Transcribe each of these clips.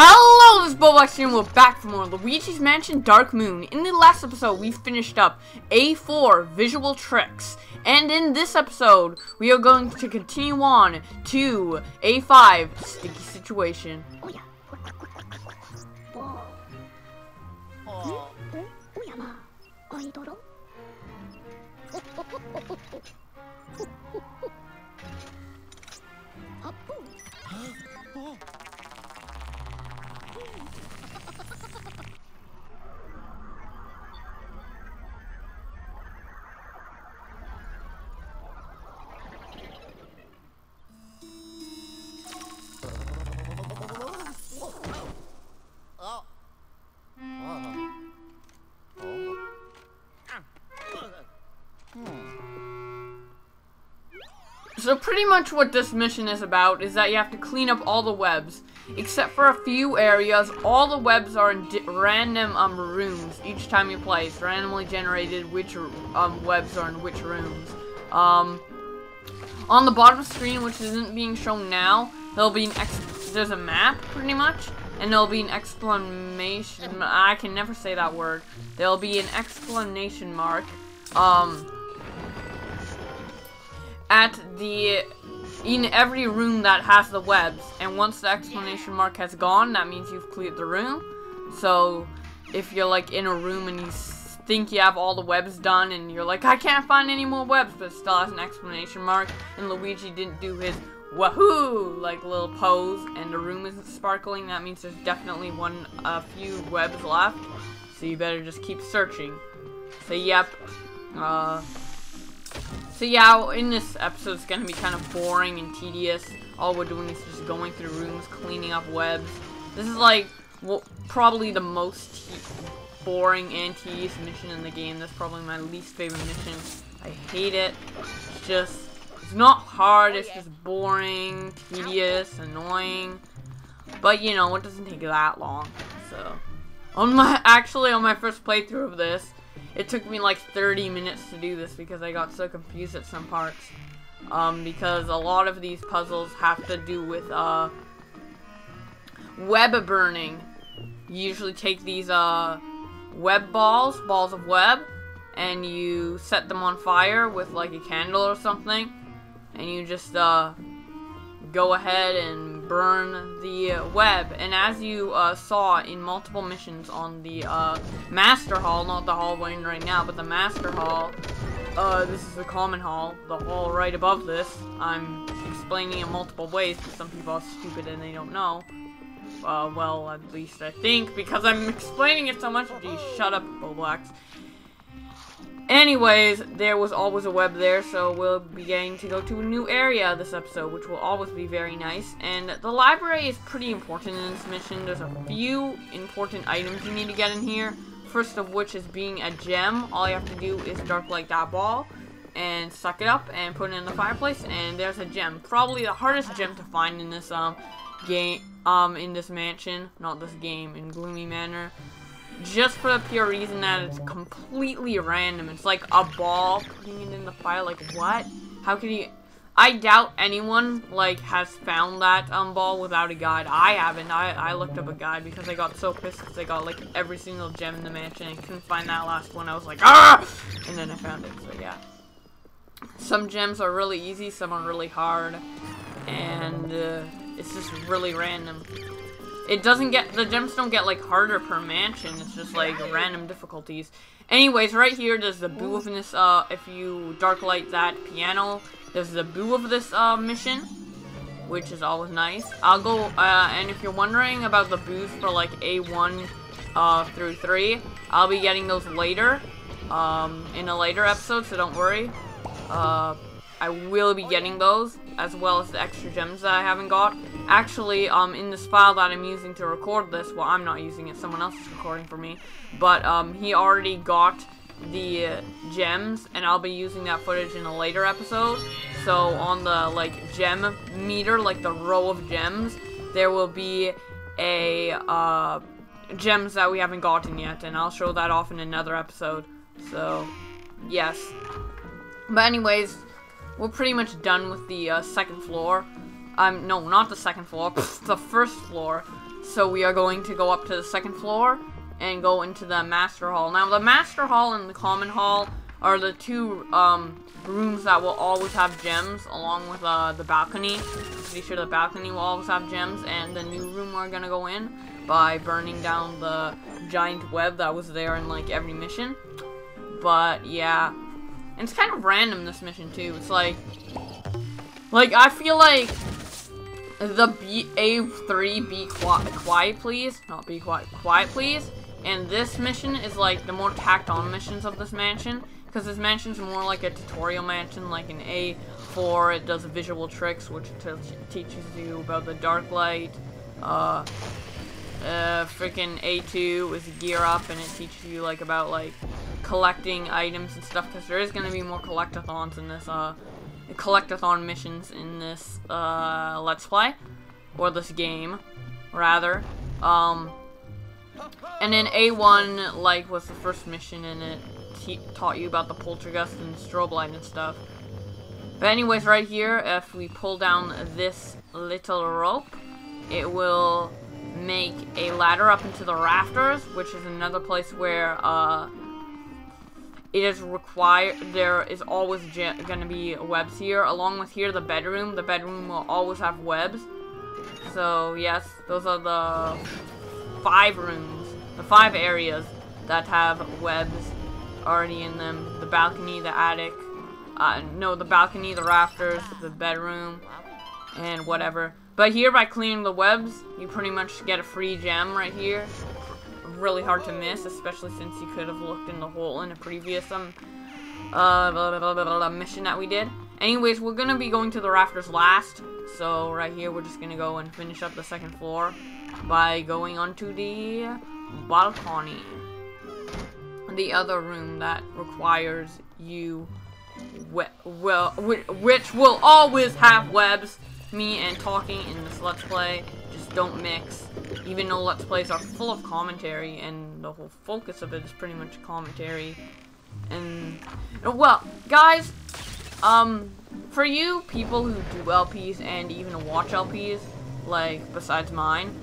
Hello, this is Bowblax here, and we're back for more Luigi's Mansion Dark Moon. In the last episode, we finished up A-4 Visual Tricks. And in this episode, we are going to continue on to A-5 Sticky Situation. So pretty much what this mission is about is that you have to clean up all the webs. Except for a few areas, all the webs are in random rooms each time you play. It's randomly generated which webs are in which rooms. On the bottom screen, which isn't being shown now, there'll be there's a map pretty much, and there'll be an exclamation. I can never say that word. There'll be an exclamation mark. In every room that has the webs, and once the exclamation mark has gone, that means you've cleared the room. So if you're like in a room and you think you have all the webs done and you're like, I can't find any more webs, but it still has an exclamation mark, and Luigi didn't do his wahoo like little pose and the room isn't sparkling, that means there's definitely a few webs left, so you better just keep searching. So yep, so yeah, in this episode it's gonna be kind of boring and tedious. All we're doing is just going through rooms, cleaning up webs. This is like, well, probably the most boring and tedious mission in the game. That's probably my least favorite mission. I hate it. It's not hard, it's just boring, tedious, annoying. But you know, it doesn't take that long. So, on my first playthrough of this, it took me like 30 minutes to do this because I got so confused at some parts. Because a lot of these puzzles have to do with web burning. You usually take these web balls of web, and you set them on fire with like a candle or something, and you just go ahead and burn the web. And as you saw in multiple missions on the Master Hall, not the hall we're in right now, but the Master Hall, this is the Common Hall, the hall right above this. I'm explaining it multiple ways because some people are stupid and they don't know. Well, at least I think, because I'm explaining it so much. Geez, shut up, Bowblax. Anyways, there was always a web there, so we'll be getting to go to a new area this episode, which will always be very nice. And the library is pretty important in this mission. There's a few important items you need to get in here. First of which is being a gem. All you have to do is dark light that ball and suck it up and put it in the fireplace, and there's a gem. Probably the hardest gem to find in this game, in this mansion, not this game, in Gloomy Manor. Just for the pure reason that it's completely random. It's like a ball, putting it in the fire, like what? How could you? I doubt anyone like has found that ball without a guide. I haven't. I looked up a guide because I got so pissed because I got like every single gem in the mansion and couldn't find that last one. I was like, ah! And then I found it, so yeah. Some gems are really easy, some are really hard, and it's just really random. It doesn't get, the gems don't get like harder per mansion, it's just like random difficulties. Anyways, right here, there's the boo of this, if you dark light that piano, there's the boo of this mission, which is always nice. I'll go, and if you're wondering about the boos for like A1 through 3, I'll be getting those later, in a later episode, so don't worry. I will be getting those, as well as the extra gems that I haven't got. Actually, in this file that I'm using to record this, well, I'm not using it, someone else is recording for me, but, he already got the gems, and I'll be using that footage in a later episode. So, on the, like, gem meter, like the row of gems, there will be a, gems that we haven't gotten yet, and I'll show that off in another episode. So, yes. But anyways, we're pretty much done with the second floor. No, not the second floor, the first floor. So we are going to go up to the second floor and go into the Master Hall. Now, the Master Hall and the Common Hall are the two rooms that will always have gems, along with the balcony. I'm pretty sure the balcony will always have gems, and the new room we're gonna go in by burning down the giant web that was there in like every mission. But yeah, and it's kind of random, this mission too. It's like I feel like the A-5 be quiet please, not be quiet please. And this mission is like the more tacked on missions of this mansion, because this mansion's more like a tutorial mansion. Like in A-4, it does visual tricks, which teaches you about the dark light. Freaking A2 is gear up, and it teaches you like about like collecting items and stuff, because there is going to be more collectathons in this collectathon missions in this let's play, or this game rather. And then A1 like was the first mission, and it taught you about the poltergeist and strobe light and stuff. But anyways, right here, if we pull down this little rope, it will make a ladder up into the rafters, which is another place where it is required. There is always gonna be webs here. Along with here, the bedroom. The bedroom will always have webs. So yes, those are the 5 rooms, the 5 areas that have webs already in them. The balcony, the attic, no, the balcony, the rafters, the bedroom, and whatever. But here, by clearing the webs, you pretty much get a free gem right here. Really hard to miss, especially since you could have looked in the hole in a previous mission that we did. Anyways, we're gonna be going to the rafters last, so right here we're just gonna go and finish up the second floor by going onto the balcony. The other room that requires you, which will always have webs. Me and talking in this Let's Play just don't mix, even though Let's Plays are full of commentary, and the whole focus of it is pretty much commentary. And, well, guys, for you people who do LPs and even watch LPs, like, besides mine,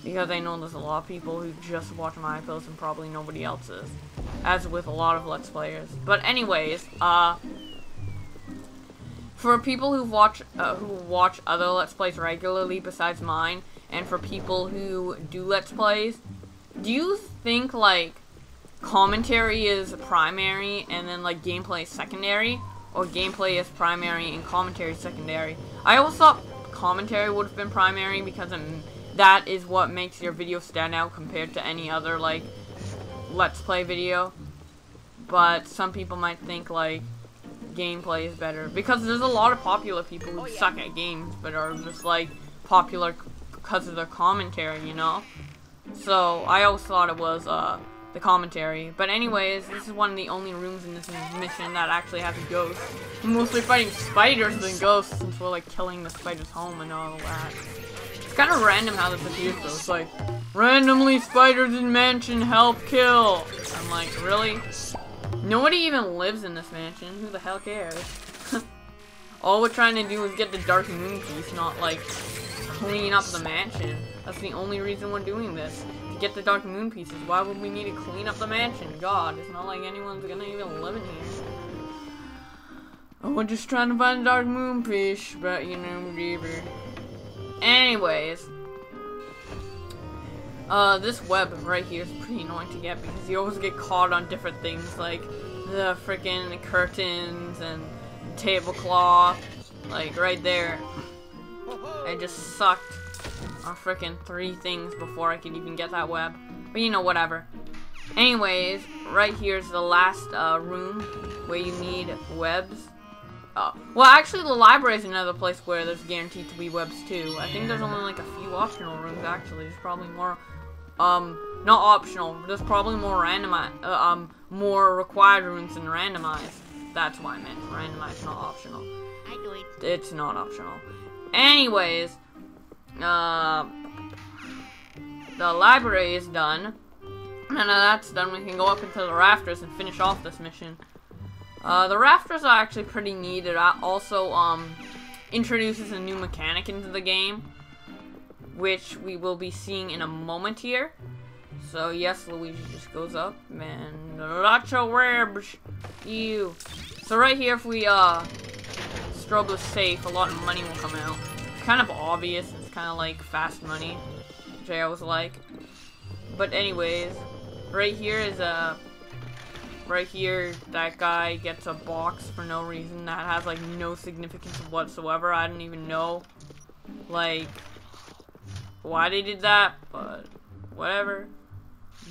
because I know there's a lot of people who just watch my posts and probably nobody else's, as with a lot of Let's Players. But anyways, for people who watch other Let's Plays regularly besides mine, and for people who do Let's Plays, do you think like commentary is primary and then like gameplay is secondary, or gameplay is primary and commentary is secondary? I always thought commentary would have been primary, because that is what makes your video stand out compared to any other like Let's Play video. But some people might think like gameplay is better, because there's a lot of popular people who suck at games but are just like popular because of their commentary, you know? So I always thought it was the commentary. But anyways, this is one of the only rooms in this mission that actually has a ghost. We're mostly fighting spiders than ghosts, since we're like killing the spider's home and all that. It's kind of random how this appears though. It's like, randomly spiders in mansion, help kill. I'm like, really? Nobody even lives in this mansion. Who the hell cares? All we're trying to do is get the Dark Moon piece, not like clean up the mansion. That's the only reason we're doing this. To get the Dark Moon pieces. Why would we need to clean up the mansion? God, it's not like anyone's gonna even live in here. Oh, we're just trying to find the Dark Moon piece, but you know, whatever. Anyways, this web right here is pretty annoying to get, because you always get caught on different things, like the freaking curtains and tablecloth, like right there. I just sucked on freaking 3 things before I could even get that web, but you know, whatever. Anyways, right here's the last room where you need webs. Well, actually, the library is another place where there's guaranteed to be webs too. I think there's only like a few optional rooms, actually. There's probably more, not optional. There's probably more more required rooms than randomized. That's why I meant randomized, not optional. It's not optional. Anyways, the library is done. And now that's done, we can go up into the rafters and finish off this mission. The rafters are actually pretty neat. It also introduces a new mechanic into the game, which we will be seeing in a moment here. So yes, Luigi just goes up, man. Lots of webs. Ew. So right here, if we strobe the safe, a lot of money will come out. It's kind of obvious. It's kind of like fast money, which I always like. But anyways, right here is right here, that guy gets a box for no reason that has like no significance whatsoever. I don't even know like why they did that, but whatever.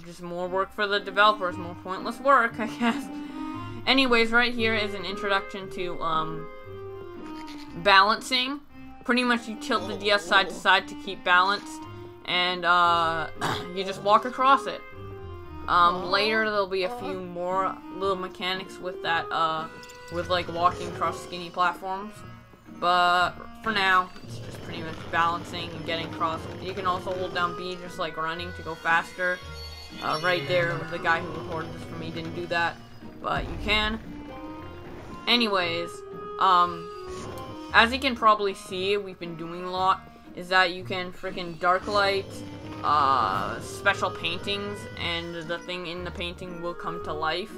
Just more work for the developers, more pointless work, I guess. Anyways, right here is an introduction to balancing. Pretty much you tilt the DS side to side to keep balanced, and you just walk across it. Later there'll be a few more little mechanics with that, with like walking across skinny platforms. But for now, it's just pretty much balancing and getting across. You can also hold down B just like running to go faster. Right there, the guy who recorded this for me didn't do that, but you can. Anyways, as you can probably see, we've been doing a lot, is that you can freaking dark light, special paintings, and the thing in the painting will come to life,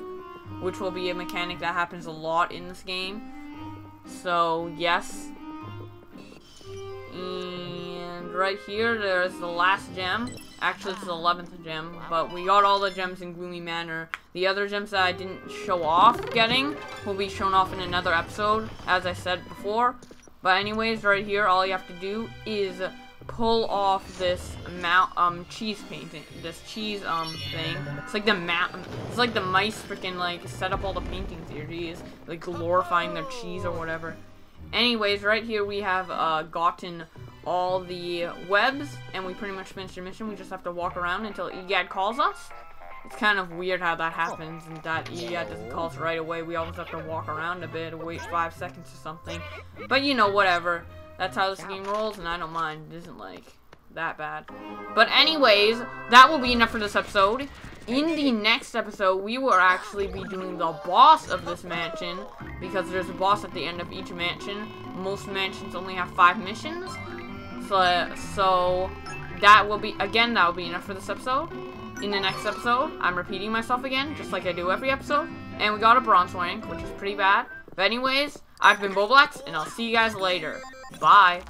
which will be a mechanic that happens a lot in this game. So, yes. And right here, there's the last gem. Actually, it's the 11th gem, but we got all the gems in Gloomy Manor. The other gems that I didn't show off getting will be shown off in another episode, as I said before. But anyways, right here, all you have to do is pull off this cheese painting, this cheese thing. It's like it's like the mice freaking like set up all the paintings here. Geez, like glorifying their cheese or whatever. Anyways, right here we have gotten all the webs, and we pretty much finished the mission. We just have to walk around until Egad calls us. It's kind of weird how that happens, and that Egad doesn't call us right away. We always have to walk around a bit, wait 5 seconds or something. But you know, whatever. That's how this game rolls, and I don't mind. It isn't like that bad. But anyways, that will be enough for this episode. In the next episode, we will actually be doing the boss of this mansion, because there's a boss at the end of each mansion. Most mansions only have 5 missions. So that will be enough for this episode. In the next episode, I'm repeating myself again, just like I do every episode. And we got a bronze rank, which is pretty bad. But anyways, I've been Bowblax, and I'll see you guys later. Bye.